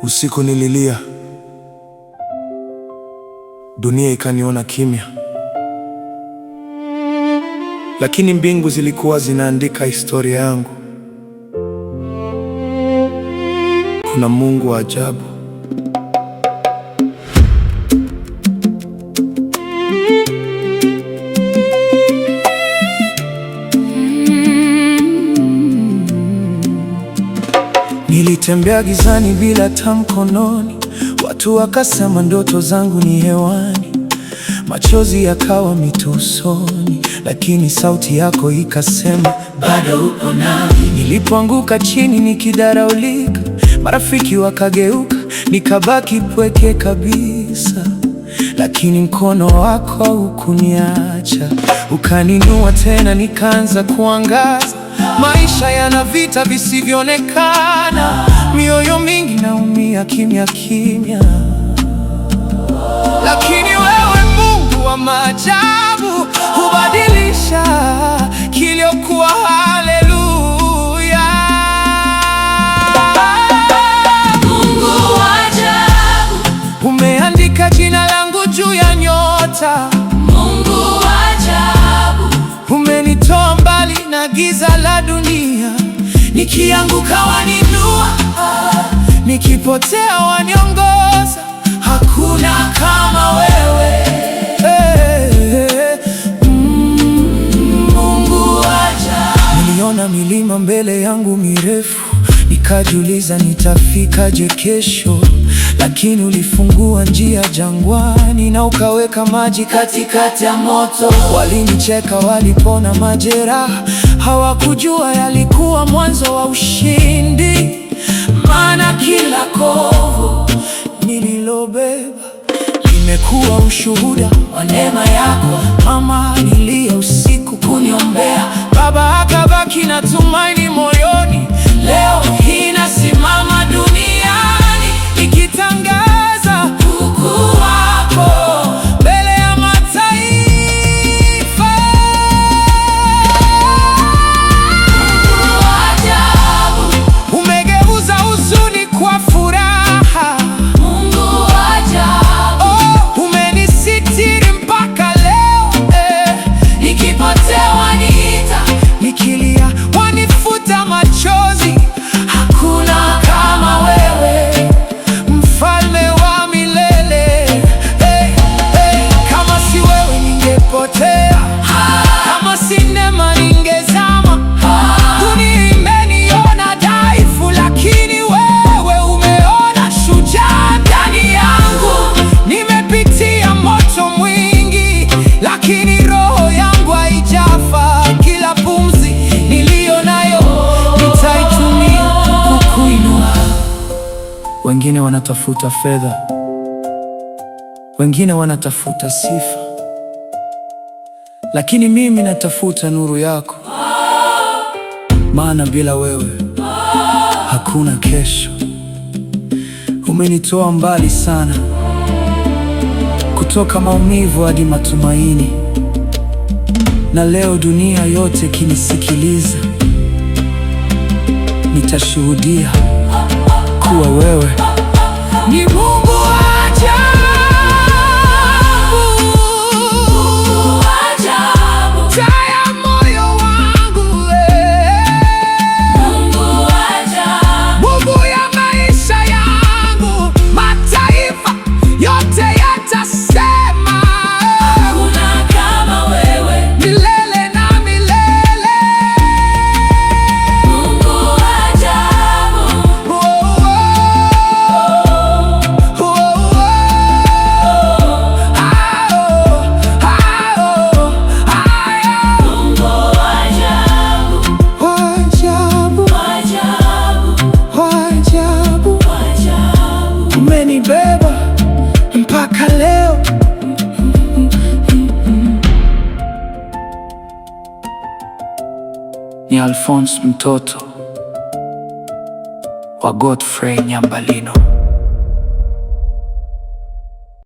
Usiku nililia, dunia ikaniona kimya, lakini mbingu zilikuwa zinaandika historia yangu. Kuna Mungu wa ajabu. Nilitembea gizani bila taa mkononi, watu wakasema ndoto zangu ni hewani, machozi yakawa mito usoni, lakini sauti yako ikasema bado upo nami. Nilipoanguka chini nikidharaulika, marafiki wakageuka, nikabaki pweke kabisa, lakini mkono wako hukuniacha, ukaninua tena, nikaanza kuangaza. Maisha yana vita visivyoonekana, mioyo mingi naumia kimya kimya, lakini wewe Mungu wa maajabu hubadilisha kilio kuwa haleluya. Mungu wa ajabu, umeandika jina langu juu ya nyota. Mungu wa ajabu, umenitoa mbali na giza la dunia, nikianguka waninua, nikipotea waniongoza. Hakuna kama wewe, Mungu wa ajabu. Niliona milima mbele yangu mirefu, nikajiuliza nitafikaje kesho, lakini ulifungua njia jangwani na ukaweka maji katikati ya moto. Walinicheka walipona majeraha, hawakujua yalikuwa mwanzo wa ushindi, maana kila kovu nililobeba limekuwa ushuhuda wa neema yako. Mama nilia usiku kuniombea, baba akabaki na tumaini moyoni. Leo hii nasimama duniani nikitangaza ukuu wako mbele ya mataifa. Mungu wa ajabu, Umegeuza huzuni kwa furaha. Mungu wa ajabu, Oh, umenisitiri mpaka leo, nikipotea waniita, nikilia wanifuta machozi. Hakuna kama wewe, mfalme wa milele. Kama si wewe ningepotea, kama si neema ningezama. Dunia imeniona dhaifu, lakini wewe umeona shujaa ndani yangu. Nimepitia moto mwingi, lakini roho yangu haijafa. Kila pumzi niliyo nayo nitaitumia kukuinua. Wengine wanatafuta fedha, wengine wanatafuta sifa, lakini mimi natafuta nuru yako, maana bila wewe hakuna kesho. Umenitoa mbali sana, kutoka maumivu hadi matumaini, na leo dunia yote ikinisikiliza, nitashuhudia kuwa wewe ni Mungu wa ajabu. Mungu wa ajabu, Taa ya moyo wangu, Mungu wa ajabu, nguvu ya maisha yangu. Mataifa yote yatasema hakuna kama wewe. milele na milele. Mungu wa ajabu, Oh, oh, oh, oh, oh. Ah, oh, ah, oh, ah, Mungu wa ajabu, wa ajabu, wa ajabu, wa ajabu. wa ajabu. Umenibeba mpaka leo. Ni Alphonse mtoto wa Godfrey Nyambalino.